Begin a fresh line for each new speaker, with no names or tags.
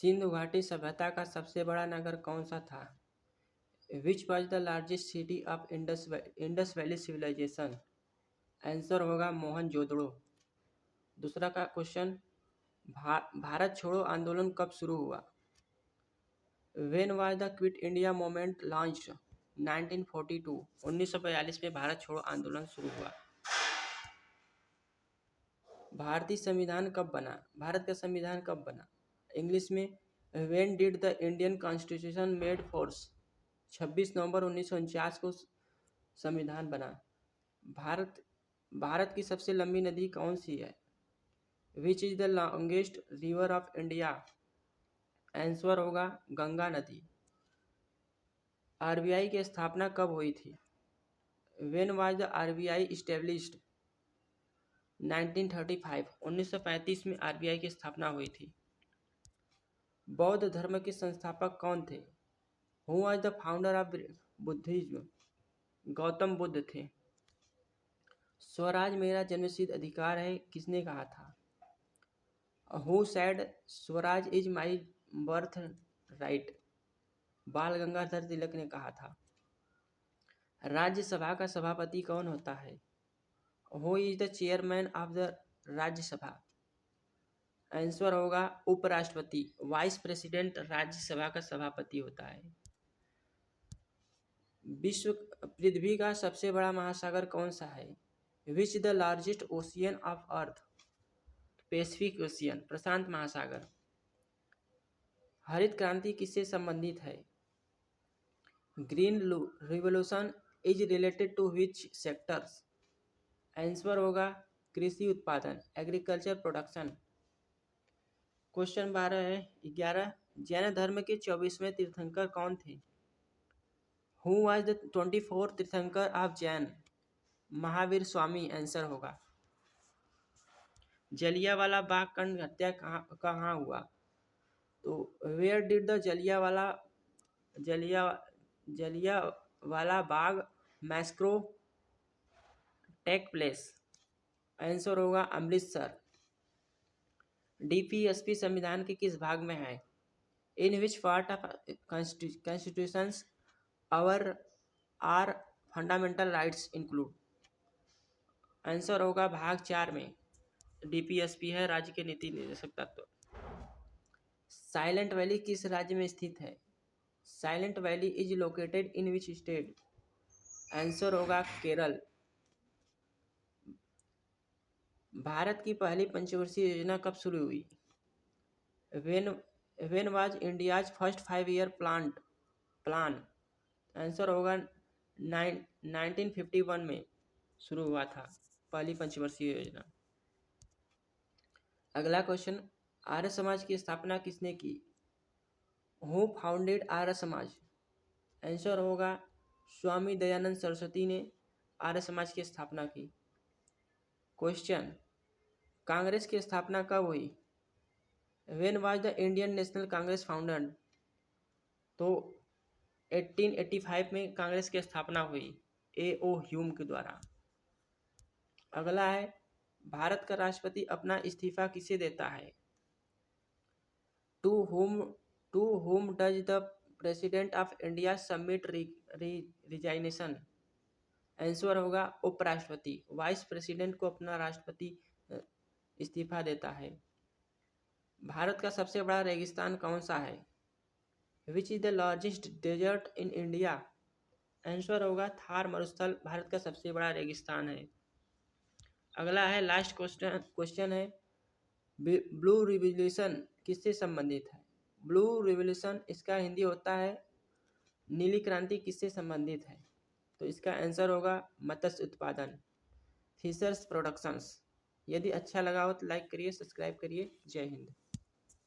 सिंधु घाटी सभ्यता का सबसे बड़ा नगर कौन सा था? Which was the largest city of Indus valley civilisation? Answer होगा मोहनजोदड़ो। दूसरा का क्वेश्चन, भारत छोड़ो आंदोलन कब शुरू हुआ? When was the quit India movement launched? 1942। 1942 में भारत छोड़ो आंदोलन शुरू हुआ। भारतीय संविधान कब बना? भारत का संविधान कब बना? इंग्लिश में, when did the Indian constitution made force? 26 नवंबर 1949 को संविधान बना। भारत की सबसे लंबी नदी कौन सी है? Which is the longest river of India? Answer होगा गंगा नदी। आरबीआई की स्थापना कब हुई थी? When was the RBI established? 1935। 1935 में आरबीआई की स्थापना हुई थी। बौद्ध धर्म के संस्थापक कौन थे? Who was the founder of Buddhism? Gautam Buddha थे। स्वराज मेरा जन्मसिद्ध अधिकार है किसने कहा था? Who said Swaraj is my birth right? बाल गंगाधर तिलक ने कहा था। राज्यसभा का सभापति कौन होता है? Who is the chairman of the Rajya Sabha? Answer होगा उपराष्ट्रपति। वाइस प्रेसिडेंट राज्यसभा का सभापति होता है। पृथ्वी का सबसे बड़ा महासागर कौन सा है? Which the largest ocean of earth? Pacific Ocean, प्रशांत महासागर। हरित क्रांति किससे संबंधित है? Green revolution is related to which sectors? Answer होगा कृषि उत्पादन, एग्रीकल्चर प्रोडक्शन। क्वेश्चन 11 जैन धर्म के 24वें तीर्थंकर कौन थे? Who was the 24th tirthankar of Jain? Mahavir Swami answer होगा। जलियांवाला बाग कांड हत्या कहाँ हुआ? तो where did the Jallianwala Bagh massacre take place? Answer होगा अमृतसर। डीपीएसपी संविधान के किस भाग में है? In which part of constitutions our are fundamental rights include? Answer होगा भाग 4 में। डीपीएसपी है राज्य के नीति निर्देशक तत्व। साइलेंट वैली किस राज्य में स्थित है? Silent valley is located in which state? Answer होगा केरल। भारत की पहली पंचवर्षीय योजना कब शुरू हुई? When was India's first 5-year plan? Answer होगा 1951 में शुरू हुआ था पहली पंचवर्षीय योजना। अगला क्वेश्चन, आर्य समाज की स्थापना किसने की? Who founded Arya Samaj? Answer होगा स्वामी दयानंद सरस्वती ने आर्य समाज की स्थापना की। क्वेश्चन, कांग्रेस की स्थापना कब हुई? When was the Indian national Congress founded? तो 1885 में कांग्रेस की स्थापना हुई A.O. ह्यूम के द्वारा। अगला है, भारत का राष्ट्रपति अपना इस्तीफा किसे देता है? To whom does the president of India submit resignation? Answer होगा उपराष्ट्रपति। वाइस प्रेसिडेंट को अपना राष्ट्रपति इस्तीफा देता है। भारत का सबसे बड़ा रेगिस्तान कौन सा है? Which is the largest desert in India? Answer होगा थार मरुस्थल भारत का सबसे बड़ा रेगिस्तान है। अगला है लास्ट क्वेश्चन है, ब्लू रिवॉल्यूशन किससे संबंधित है? ब्लू रिवॉल्यूशन इसका हिंदी होता है नीली क्रांति किससे संबंधित है? तो इसका आंसर होगा मत्स्य उत्पादन, फिशर्स प्रोडक्शंस। यदि अच्छा लगा हो तो लाइक करिए, सब्सक्राइब करिए। जय हिंद।